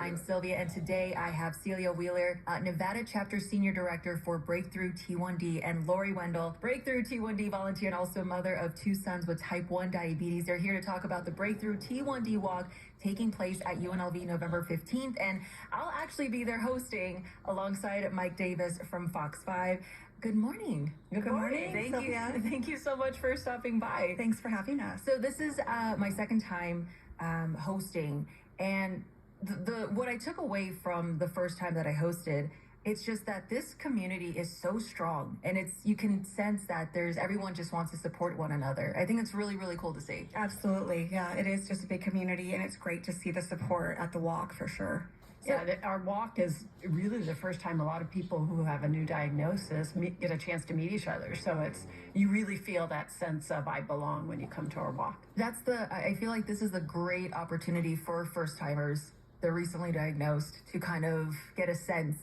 I'm Sylvia, and today I have Celia Wheeler, Nevada Chapter Senior Director for Breakthrough T1D, and Lori Wendell, Breakthrough T1D volunteer and also mother of two sons with type 1 diabetes. They're here to talk about the Breakthrough T1D walk taking place at UNLV November 15th, and I'll actually be there hosting alongside Mike Davis from Fox 5. Good morning. Good morning. Thank Sylvia. you. Thank you so much for stopping by. Thanks for having us. So this is my second time hosting, and what I took away from the first time that I hosted, it's just that this community is so strong, and you can sense that everyone just wants to support one another. I think it's really, really cool to see. Absolutely. Yeah, it is just a big community, and it's great to see the support at the walk for sure. Yeah, our walk is really the first time a lot of people who have a new diagnosis get a chance to meet each other. So you really feel that sense of I belong when you come to our walk. I feel like this is a great opportunity for first timers, the recently diagnosed, to kind of get a sense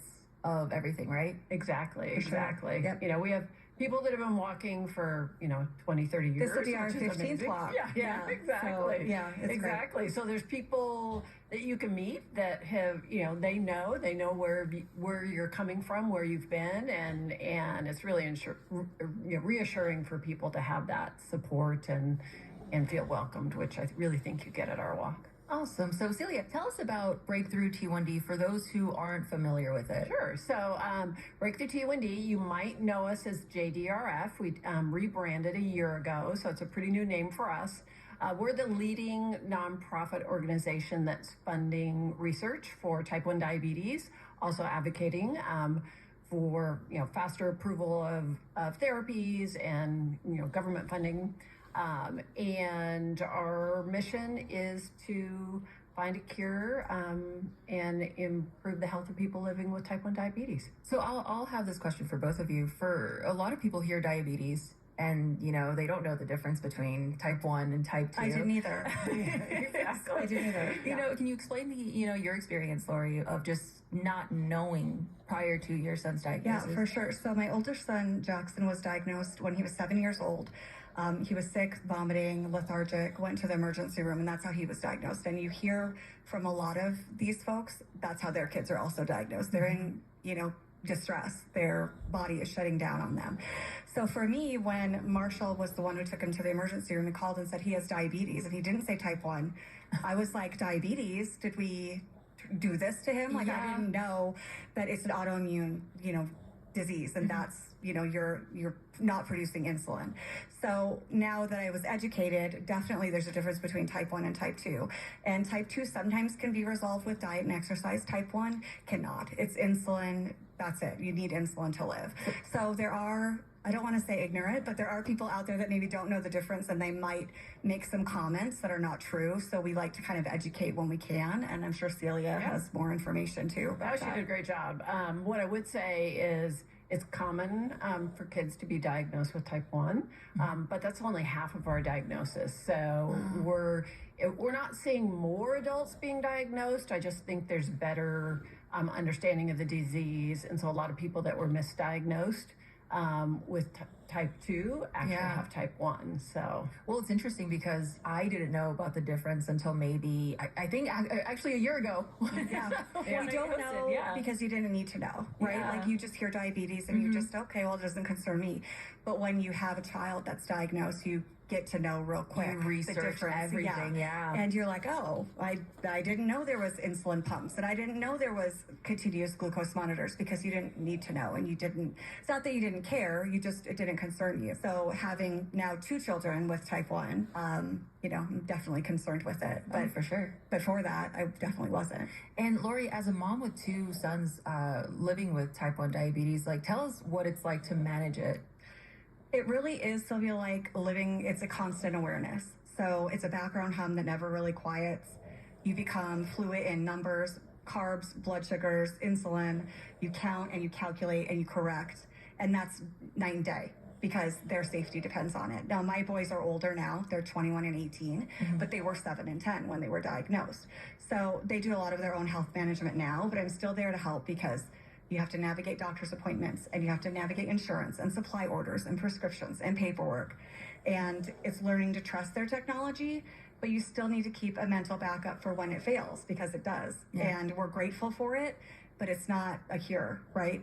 of everything, right? Exactly. Sure. Yep. You know, we have people that have been walking for 20, 30 years. This will be our 15th walk. Yeah, exactly. So, yeah, it's exactly. Great. So there's people that you can meet that have, they know where you're coming from, where you've been, and it's really reassuring for people to have that support and feel welcomed, which I really think you get at our walk. Awesome. So Celia, tell us about Breakthrough T1D for those who aren't familiar with it. Sure. So Breakthrough T1D, you might know us as JDRF. We rebranded a year ago, so it's a pretty new name for us. We're the leading nonprofit organization that's funding research for type 1 diabetes, also advocating for faster approval of therapies and government funding. And our mission is to find a cure and improve the health of people living with type 1 diabetes. So I'll have this question for both of you. For a lot of people hear diabetes and, they don't know the difference between type 1 and type 2. I didn't either. Exactly. I didn't either. Can you explain your experience, Lori, of just not knowing prior to your son's diagnosis? Yeah, for sure. So my older son, Jackson, was diagnosed when he was 7 years old. He was sick, vomiting, lethargic, went to the emergency room, and that's how he was diagnosed. And you hear from a lot of these folks, that's how their kids are also diagnosed. They're in, distress. Their body is shutting down on them. So for me, when Marshall was the one who took him to the emergency room and called and said he has diabetes, and he didn't say type 1, I was like, diabetes? Did we do this to him? Like, I didn't know that it's an autoimmune, disease, and that's you're not producing insulin. So now that I was educated, definitely there's a difference between type 1 and type 2, and type 2 sometimes can be resolved with diet and exercise. Type 1 cannot. It's insulin. That's it. You need insulin to live. So there are, I don't want to say ignorant, but there are people out there that maybe don't know the difference, and they might make some comments that are not true. So we like to kind of educate when we can, and I'm sure Celia has more information too. She did a great job. What I would say is it's common for kids to be diagnosed with type 1, but that's only half of our diagnosis. So we're not seeing more adults being diagnosed. I just think there's better understanding of the disease, and so a lot of people that were misdiagnosed with type 2 actually have type 1. So, well, it's interesting because I didn't know about the difference until maybe I think actually a year ago. We don't know because you didn't need to know, right? Like you just hear diabetes and you just, okay, well, it doesn't concern me. But when you have a child that's diagnosed, you get to know real quick you research the difference. everything, and you're like, oh, I didn't know there was insulin pumps, and I didn't know there was continuous glucose monitors, because you didn't need to know, and it's not that you didn't care, it didn't concern you. So having now 2 children with type 1, I'm definitely concerned with it. But for sure. Before that, I definitely wasn't. And Lori, as a mom with 2 sons living with type 1 diabetes, tell us what it's like to manage it. It really is, Sylvia, like it's a constant awareness. So it's a background hum that never really quiets. You become fluent in numbers, carbs, blood sugars, insulin. You count and you calculate and you correct. And that's night and day, because their safety depends on it. Now, my boys are older now. They're 21 and 18, but they were 7 and 10 when they were diagnosed. So they do a lot of their own health management now, but I'm still there to help, because you have to navigate doctor's appointments, and you have to navigate insurance and supply orders and prescriptions and paperwork. And it's learning to trust their technology but you still need to keep a mental backup for when it fails, because it does. Yeah. And we're grateful for it, but it's not a cure, right?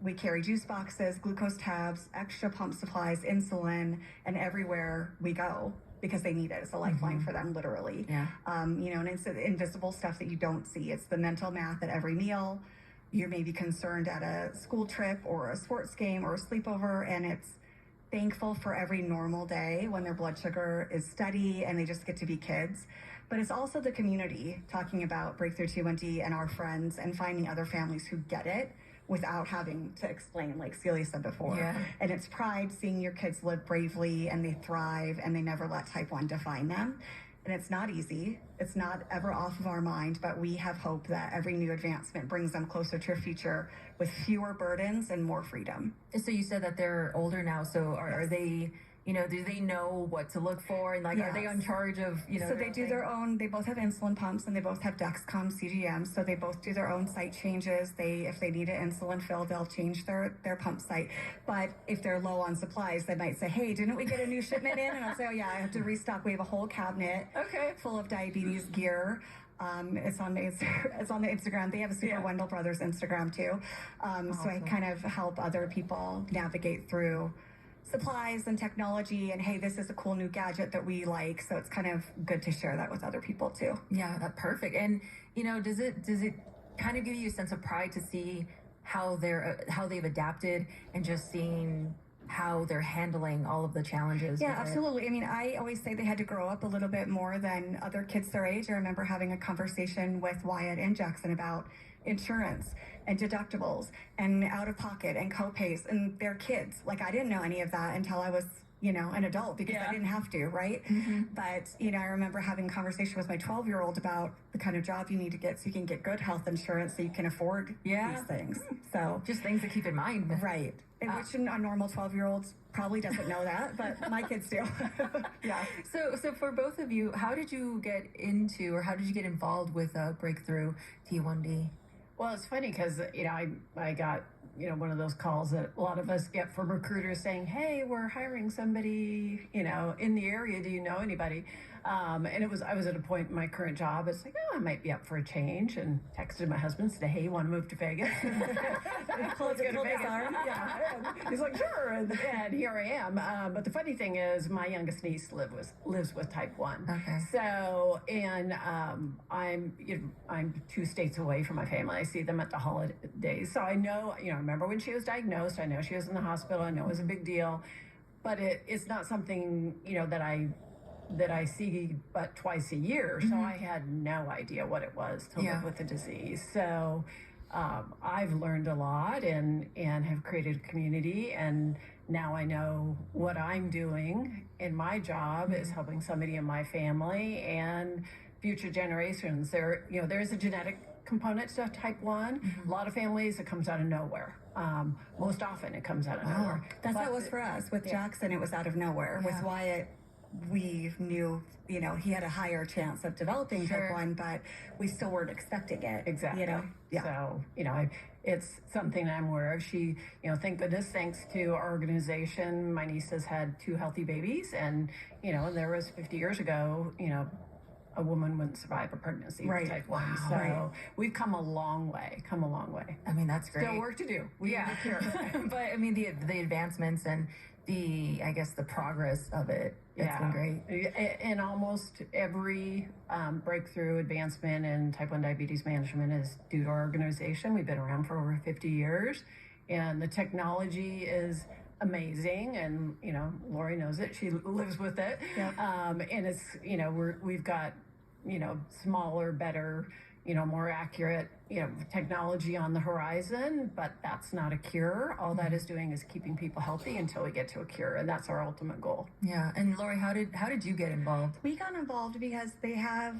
We carry juice boxes, glucose tabs, extra pump supplies, insulin, and everywhere we go, because they need it. It's a lifeline for them, literally. Yeah. And it's the invisible stuff that you don't see. It's the mental math at every meal. You may be concerned at a school trip or a sports game or a sleepover, and it's thankful for every normal day when their blood sugar is steady and they just get to be kids. But it's also the community talking about Breakthrough T1D and our friends, and finding other families who get it without having to explain, like Celia said before. Yeah. And it's pride seeing your kids live bravely and they thrive and they never let type 1 define them. And it's not easy. It's not ever off of our mind, but we have hope that every new advancement brings them closer to a future with fewer burdens and more freedom. So you said that they're older now. So are they, do they know what to look for? And are they Yes. in charge of, So they do their own, they both have insulin pumps and they both have Dexcom CGM. So they both do their own site changes. If they need an insulin fill, they'll change their pump site. But if they're low on supplies, they might say, hey, didn't we get a new shipment in? And I'll say, oh yeah, I have to restock. We have a whole cabinet full of diabetes gear. It's on the Instagram. They have a Super Wendell Brothers Instagram too. So I kind of help other people navigate through supplies and technology, and hey, this is a cool new gadget that we like. So it's kind of good to share that with other people too. Yeah, that's perfect. And does it kind of give you a sense of pride to see how they've adapted, and just seeing how they're handling all of the challenges? Yeah, absolutely. I mean, I always say they had to grow up a little bit more than other kids their age. I remember having a conversation with Wyatt and Jackson about insurance and deductibles and out of pocket and co-pays, and their kids. Like, I didn't know any of that until I was, an adult, because I didn't have to, right? But, I remember having a conversation with my 12-year-old about the kind of job you need to get so you can get good health insurance so you can afford these things. So just things to keep in mind. Right. And which a normal 12-year-old probably doesn't know that, but my kids do. Yeah. So for both of you, how did you get into, or how did you get involved with Breakthrough T1D? Well, it's funny because, I got, one of those calls that a lot of us get from recruiters saying, hey, we're hiring somebody, in the area. Do you know anybody? And I was at a point in my current job. It's like, oh, I might be up for a change, and texted my husband, said, hey, you want to move to Vegas? Let's go to Vegas. Yeah. He's like, sure. And here I am. But the funny thing is, my youngest niece lives with type 1. Okay. So, and I'm 2 states away from my family. I see them at the holidays. So I know, I remember when she was diagnosed. I know she was in the hospital. I know it was a big deal. But it's not something, that I see but twice a year. So I had no idea what it was to live with the disease. So I've learned a lot and have created a community, and now I know what I'm doing in my job is helping somebody in my family and future generations. There's a genetic component to type 1. A lot of families, it comes out of nowhere. Most often it comes out of nowhere. That's how it was for us. With Jackson, it was out of nowhere. With Wyatt, we knew, he had a higher chance of developing type 1, but we still weren't expecting it. Exactly. So, it's something I'm aware of. She, thank goodness, thanks to our organization, my niece has had 2 healthy babies, and, and there was 50 years ago, a woman wouldn't survive a pregnancy with type 1. Wow. So we've come a long way. I mean, that's great. Still work to do. But I mean, the advancements and the progress of it, it's been great. And almost every breakthrough advancement in type 1 diabetes management is due to our organization. We've been around for over 50 years, and the technology is amazing, and Lori knows it. She lives with it. And it's we've got smaller, better, more accurate, technology on the horizon, but that's not a cure. All that is doing is keeping people healthy until we get to a cure, and that's our ultimate goal. Yeah. And Lori, how did you get involved? We got involved because they have,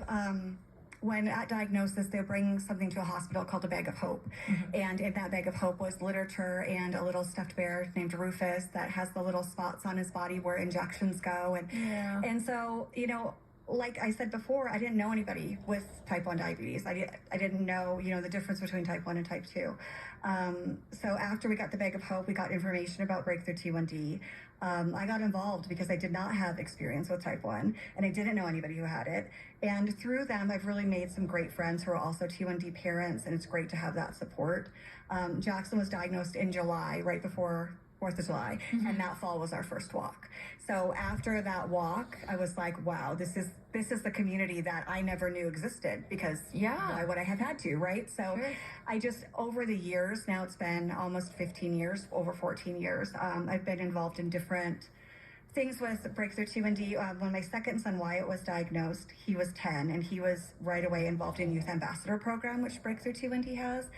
when at diagnosis, they bring something to a hospital called a bag of hope. And in that bag of hope was literature and a little stuffed bear named Rufus that has the little spots on his body where injections go. And so, like I said before, I didn't know anybody with type 1 diabetes. I didn't know, the difference between type 1 and type 2. So after we got the Bag of Hope, we got information about Breakthrough T1D. I got involved because I did not have experience with type 1 and I didn't know anybody who had it. And through them, I've really made some great friends who are also T1D parents, and it's great to have that support. Jackson was diagnosed in July, right before 4th of July, and that fall was our first walk. So after that walk, I was like, wow, this is the community that I never knew existed, because why would I have had to, right? So I just, over the years, now it's been almost 15 years, over 14 years, I've been involved in different things with Breakthrough T1D. When my second son Wyatt was diagnosed, he was 10, and he was right away involved in Youth Ambassador Program, which Breakthrough T1D has.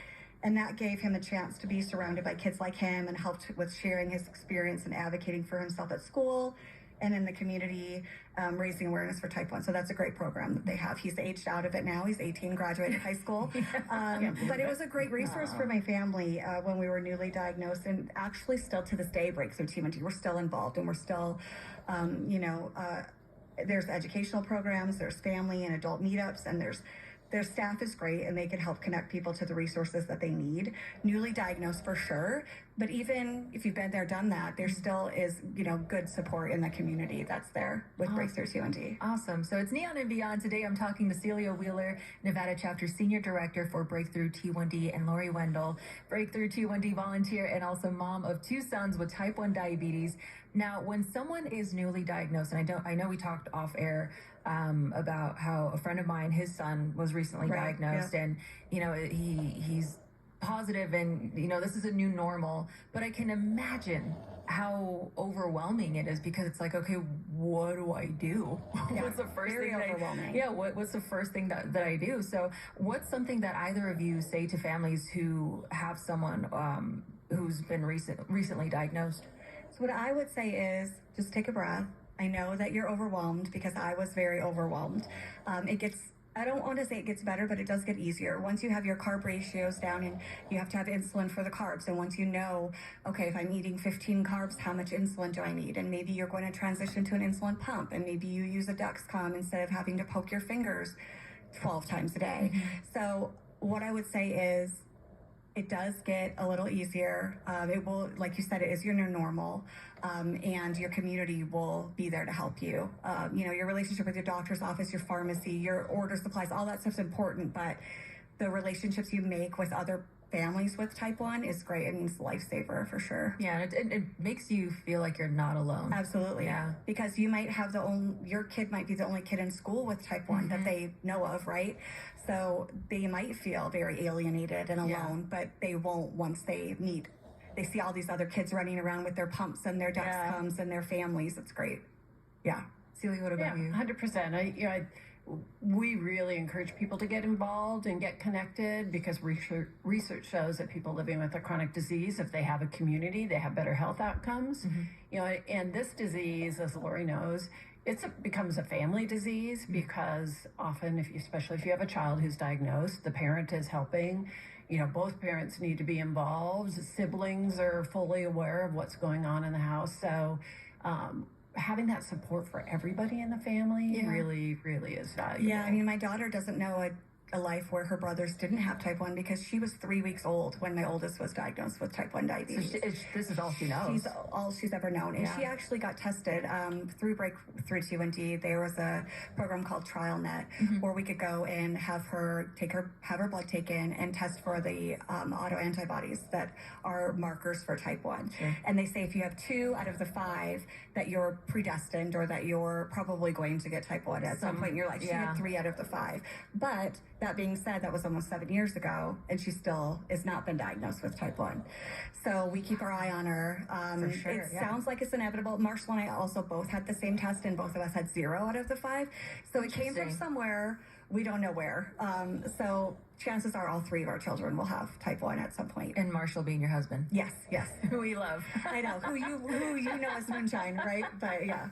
And that gave him a chance to be surrounded by kids like him and helped with sharing his experience and advocating for himself at school and in the community, raising awareness for type 1. So that's a great program that they have. He's aged out of it now. He's 18, graduated high school. But it was a great resource for my family when we were newly diagnosed. And actually still to this day, Breakthrough T1D, we're still involved, and we're still, there's educational programs, there's family and adult meetups, and their staff is great, and they can help connect people to the resources that they need. Newly diagnosed for sure, but even if you've been there, done that, there still is, good support in the community that's there with Breakthrough T1D. Awesome. So it's Neon and Beyond. Today I'm talking to Celia Wheeler, Nevada Chapter Senior Director for Breakthrough T1D, and Lori Wendell, Breakthrough T1D volunteer and also mom of 2 sons with type 1 diabetes. Now, when someone is newly diagnosed, and I know we talked off air about how a friend of mine, his son was recently diagnosed, and he's positive, and this is a new normal. But I can imagine how overwhelming it is, because it's like, okay, what do I do? What's the first thing overwhelming. What's the first thing that I do? So what's something that either of you say to families who have someone who's been recently diagnosed? So what I would say is just take a breath. I know that you're overwhelmed, because I was very overwhelmed. I don't want to say it gets better, but it does get easier. Once you have your carb ratios down, and you have to have insulin for the carbs. And once you know, okay, if I'm eating 15 carbs, how much insulin do I need? And maybe you're going to transition to an insulin pump, and maybe you use a Dexcom instead of having to poke your fingers 12 times a day. So what I would say is, it does get a little easier. It will, like you said, it is your new normal, and your community will be there to help you. Your relationship with your doctor's office, your pharmacy, your order supplies, all that stuff's important, but the relationships you make with other families with type 1 is great. I mean, it's a lifesaver for sure. Yeah, and it makes you feel like you're not alone. Absolutely. Yeah. Because you might have your kid might be the only kid in school with type 1 that they know of, right? So they might feel very alienated and alone, but they won't once they see all these other kids running around with their pumps and their Dexcoms and their families. It's great. Yeah. Celia, what about you? 100%. We really encourage people to get involved and get connected, because research shows that people living with a chronic disease, if they have a community, they have better health outcomes. And this disease, as Lori knows, it becomes a family disease, because often, especially if you have a child who's diagnosed, the parent is helping. Both parents need to be involved. Siblings are fully aware of what's going on in the house. So having that support for everybody in the family really, really is valuable. Yeah, I mean, my daughter doesn't know a life where her brothers didn't have type 1, because she was 3 weeks old when my oldest was diagnosed with type 1 diabetes. So this is all she knows. She's all she's ever known. And she actually got tested through Breakthrough T1D. There was a program called TrialNet where we could go and have her blood taken and test for the autoantibodies that are markers for type 1. And they say if you have 2 out of the 5, that you're predestined, or that you're probably going to get type 1 at some point in your life. She had 3 out of the 5. But that being said, that was almost 7 years ago, and she still has not been diagnosed with type 1. So we keep our eye on her. For sure, it sounds like it's inevitable. Marshall and I also both had the same test, and both of us had 0 out of the 5. So it came from somewhere, we don't know where. So chances are all 3 of our children will have type 1 at some point. And Marshall being your husband. Yes. Who we love. I know, who you know as Moonshine, right? But yeah.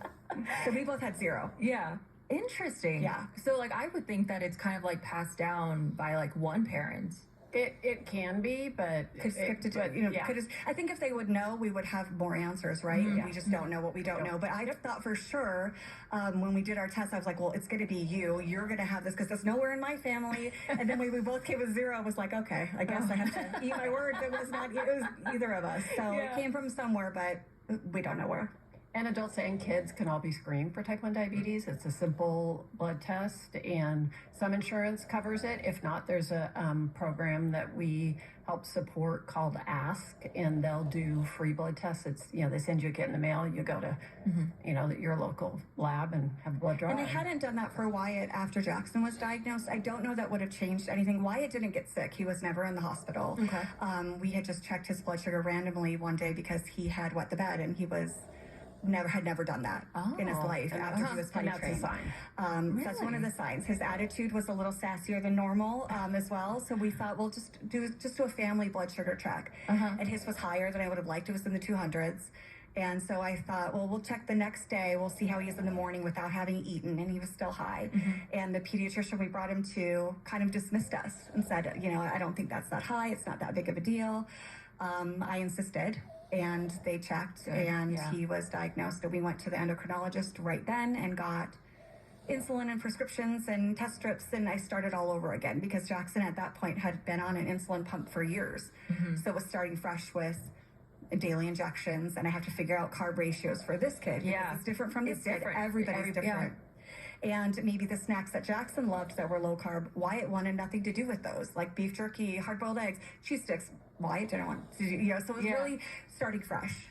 So we both had 0. Yeah. Interesting. Yeah. So I would think that it's kind of passed down by one parent. It can be, but Could skip to, I think if they would know, we would have more answers, right? We just don't know what we don't know. But I thought for sure when we did our test, I was like, well, it's going to be you. You're going to have this because there's nowhere in my family. And then when we both came with 0, I was like, okay, I guess I have to eat my words. It was either of us. So it came from somewhere, but we don't know where. And adults and kids can all be screened for type 1 diabetes. It's a simple blood test, and some insurance covers it. If not, there's a program that we help support called Ask, and they'll do free blood tests. It's, they send you a kit in the mail. You go to, your local lab and have blood drawn. And they hadn't done that for Wyatt after Jackson was diagnosed. I don't know that would have changed anything. Wyatt didn't get sick. He was never in the hospital. Okay. We had just checked his blood sugar randomly one day because he had wet the bed, and he had never done that in his life after he was potty trained. That's a sign. So that's one of the signs. His attitude was a little sassier than normal as well. So we thought we'll just do a family blood sugar check. And his was higher than I would have liked. It was in the 200s. And so I thought, well, we'll check the next day. We'll see how he is in the morning without having eaten. And he was still high. And the pediatrician we brought him to kind of dismissed us and said, I don't think that's that high. It's not that big of a deal. I insisted. And they checked, and he was diagnosed. And we went to the endocrinologist right then and got insulin and prescriptions and test strips. And I started all over again because Jackson at that point had been on an insulin pump for years. So it was starting fresh with daily injections. And I have to figure out carb ratios for this kid. It's different from this kid. Everybody's different. And maybe the snacks that Jackson loved that were low carb, Wyatt wanted nothing to do with those, like beef jerky, hard boiled eggs, cheese sticks. Wyatt didn't want to do, so it was really starting fresh.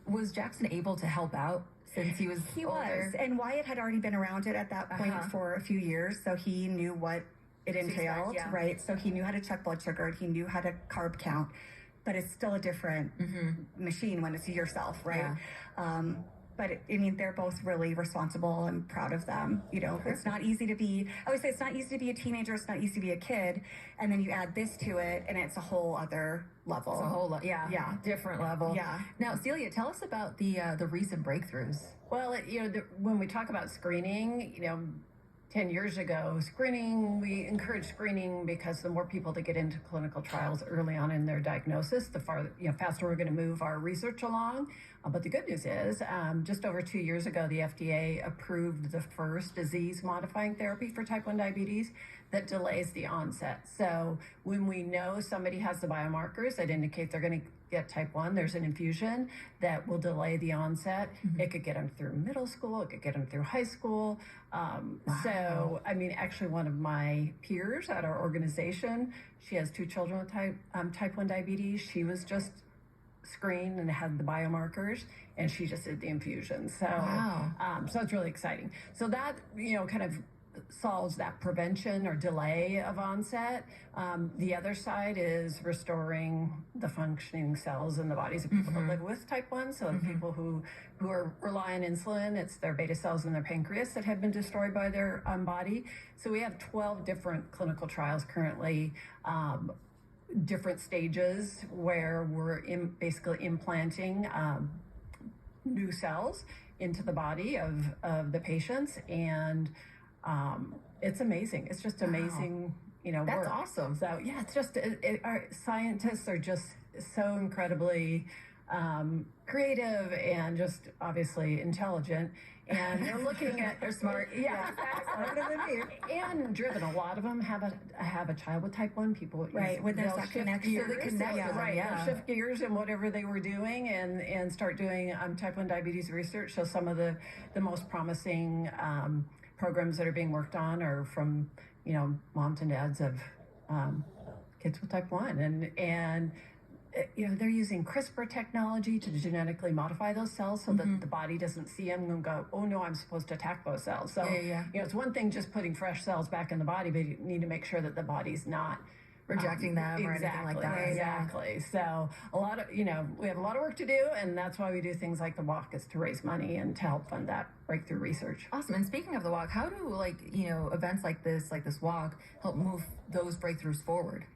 Was Jackson able to help out since he was older? And Wyatt had already been around it at that point for a few years, so he knew what it entailed, right? So he knew how to check blood sugar, he knew how to carb count, but it's still a different machine when it's yourself, right? But they're both really responsible and proud of them. It's not easy to be, I always say it's not easy to be a teenager, it's not easy to be a kid. And then you add this to it and it's a whole other level. It's a whole, different level. Yeah. Now, Celia, tell us about the recent breakthroughs. Well, when we talk about screening, 10 years ago, we encourage screening because the more people that get into clinical trials early on in their diagnosis, the faster we're going to move our research along. But the good news is, just over 2 years ago, the FDA approved the first disease-modifying therapy for type 1 diabetes that delays the onset. So when we know somebody has the biomarkers that indicate they're going to get type 1, there's an infusion that will delay the onset. It could get them through middle school. It could get them through high school. So, actually one of my peers at our organization, she has 2 children with type 1 diabetes. She was just screened and had the biomarkers, and she just did the infusion. So, so it's really exciting. So that, kind of solves that prevention or delay of onset. The other side is restoring the functioning cells in the bodies of people that live with type 1. So the people who rely on insulin, it's their beta cells in their pancreas that have been destroyed by their body. So we have 12 different clinical trials currently, different stages where we're basically implanting new cells into the body of the patients. And it's amazing. It's just amazing, That's work. awesome. So it's just, our scientists are just so incredibly creative and just obviously intelligent. And they're looking at, they're smart. And driven. A lot of them have a child with type 1. People, when there's that connection. They'll shift gears in whatever they were doing and start doing type 1 diabetes research. So some of the most promising programs that are being worked on are from, moms and dads of kids with type 1. And they're using CRISPR technology to genetically modify those cells so that the body doesn't see them and go, oh no, I'm supposed to attack those cells. So, it's one thing just putting fresh cells back in the body, but you need to make sure that the body's not rejecting them or anything like that. Exactly. So we have a lot of work to do, and that's why we do things like the walk, is to raise money and to help fund that breakthrough research. Awesome. And speaking of the walk, how do events like this walk, help move those breakthroughs forward?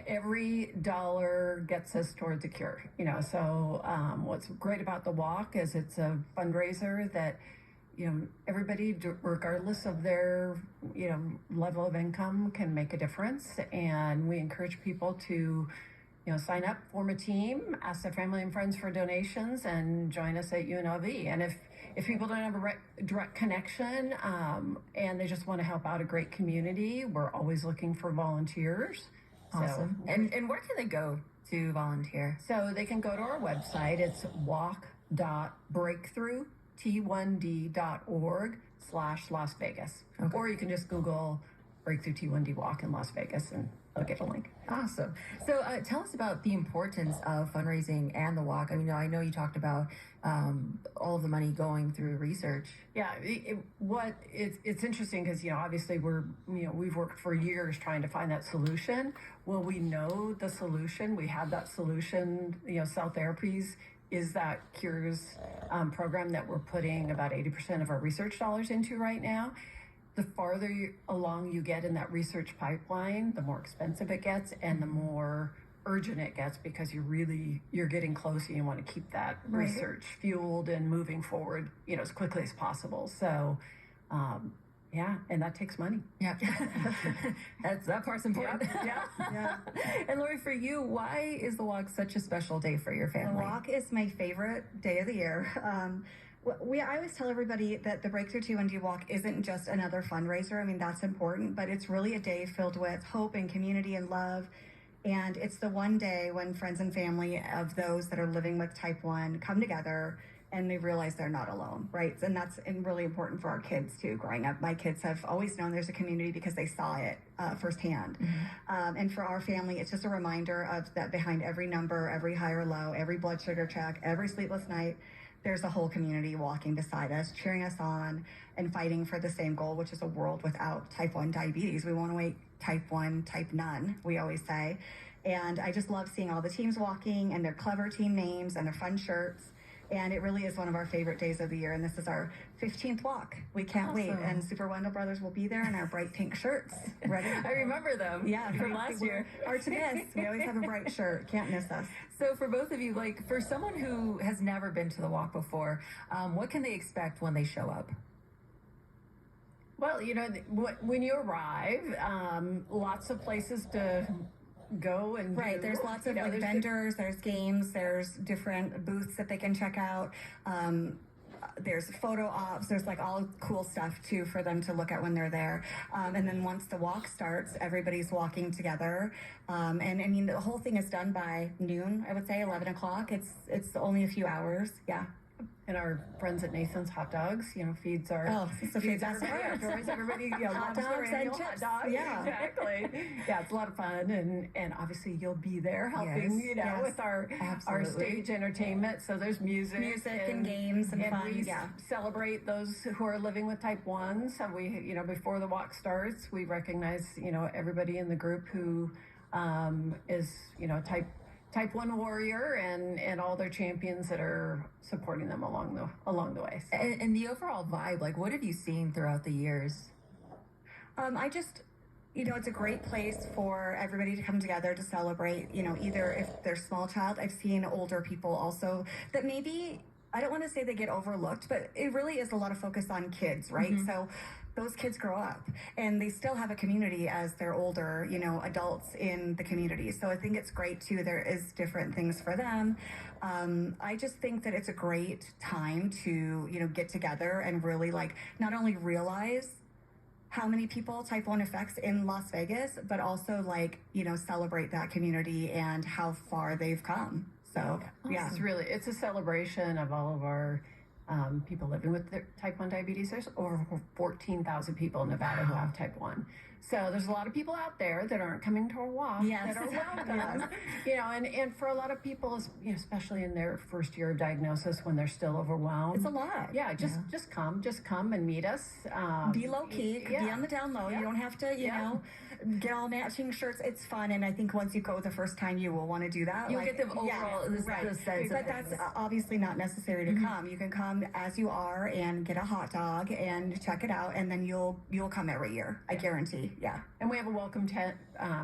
Every dollar gets us towards a cure. So what's great about the walk is it's a fundraiser that everybody, regardless of their, level of income, can make a difference. And we encourage people to, sign up, form a team, ask their family and friends for donations, and join us at UNLV. And if people don't have a direct connection and they just want to help out a great community, we're always looking for volunteers. Awesome. So, and where can they go to volunteer? So they can go to our website. It's walk.breakthrough.t1d.org/Las Vegas. Okay. Or you can just Google Breakthrough T1D Walk in Las Vegas and they'll get a link. Awesome. So tell us about the importance of fundraising and the walk. I mean, I know you talked about all of the money going through research. Yeah, it's interesting because obviously we've worked for years trying to find that solution. Well, we know the solution. We have that solution. Cell therapies is that cures program that we're putting about 80% of our research dollars into right now. The farther along you get in that research pipeline, the more expensive it gets and the more urgent it gets, because you're getting close and you want to keep that research fueled and moving forward, as quickly as possible. So, and that takes money. Yeah. that part's important. Yeah. And Lori, for you, why is the walk such a special day for your family? The walk is my favorite day of the year. I always tell everybody that the Breakthrough T1D Walk isn't just another fundraiser. I mean, that's important, but it's really a day filled with hope and community and love. And it's the one day when friends and family of those that are living with type 1 come together and they realize they're not alone, right? And that's really important for our kids too. Growing up, my kids have always known there's a community because they saw it firsthand. Mm-hmm. And for our family, it's just a reminder of that behind every number, every high or low, every blood sugar check, every sleepless night, there's a whole community walking beside us, cheering us on, and fighting for the same goal, which is a world without type 1 diabetes. We want to make type 1, type none, we always say. And I just love seeing all the teams walking and their clever team names and their fun shirts. And it really is one of our favorite days of the year. And this is our 15th walk. We can't wait. And Super Wendell Brothers will be there in our bright pink shirts. Ready? I remember them. Yeah, from last year. Hard to miss. We always have a bright shirt. Can't miss us. So for both of you, for someone who has never been to the walk before, what can they expect when they show up? Well, when you arrive, lots of places to go and right. There's lots of vendors, there's games, there's different booths that they can check out. There's photo ops, there's all cool stuff too for them to look at when they're there. And then once the walk starts, everybody's walking together. And I mean, the whole thing is done by noon, I would say 11 o'clock. It's only a few hours. Yeah. And our friends at Nathan's Hot Dogs, feeds our feeds everybody hot dogs and chips. Hot dogs. Yeah, exactly. Yeah, it's a lot of fun, and obviously you'll be there helping, with our stage entertainment. So there's music and games and fun. We celebrate those who are living with type 1. So we, before the walk starts, we recognize, everybody in the group who is, type 1 warrior and all their champions that are supporting them along the way. So. And the overall vibe, what have you seen throughout the years? It's a great place for everybody to come together to celebrate, either if they're small child. I've seen older people also that maybe, I don't want to say they get overlooked, but it really is a lot of focus on kids, right? Mm-hmm. So those kids grow up and they still have a community as they're older, adults in the community. So I think it's great too. There is different things for them. I just think that it's a great time to, get together and really not only realize how many people type 1 affects in Las Vegas, but also celebrate that community and how far they've come. So yeah, it's a celebration of all of our people living with type 1 diabetes. There's over 14,000 people in Nevada who have type 1. So there's a lot of people out there that aren't coming to our walk that are welcome. And for a lot of people, especially in their first year of diagnosis when they're still overwhelmed. It's a lot. Yeah, just come and meet us. Be low key, be on the down low. You don't have to, get all matching shirts. It's fun, and I think once you go the first time, you will want to do that. You'll get the overall sense. But that's obviously not necessary to come. You can come as you are and get a hot dog and check it out, and then you'll come every year. I guarantee. Yeah. And we have a welcome tent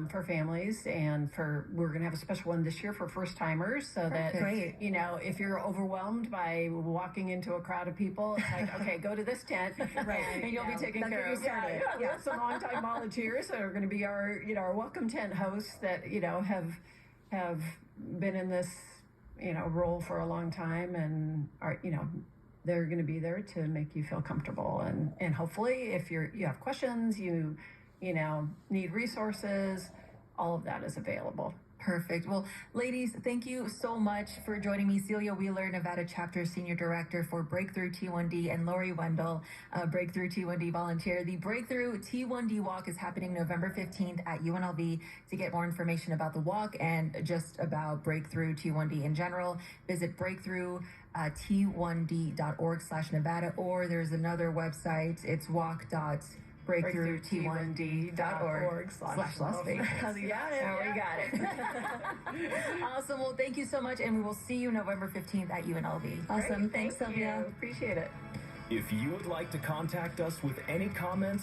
for families, and we're going to have a special one this year for first timers, so that Great. you know, if you're overwhelmed by walking into a crowd of people, it's like, okay, go to this tent, Right. and you'll be taken They'll care get you of. started. We have some longtime volunteers that are going to be our, you know, our welcome tent hosts that, you know, have been in this, you know, role for a long time, and are, you know, they're going to be there to make you feel comfortable, and hopefully if you have questions, you know, need resources, all of that is available. Perfect. Well, ladies, thank you so much for joining me. Celia Wheeler, Nevada Chapter Senior Director for Breakthrough T1D, and Lori Wendell, Breakthrough T1D volunteer. The Breakthrough T1D walk is happening November 15th at UNLV. To get more information about the walk and just about Breakthrough T1D in general, visit breakthrough.t1d.org/Nevada, or there's another website. It's walk.breakthrough-t1d.org/Las Vegas. You got it. Oh, we got it. Awesome. Well, thank you so much, and we will see you November 15th at UNLV. Awesome. Great. Thanks, Thank Sylvia. you. Appreciate it. If you would like to contact us with any comments,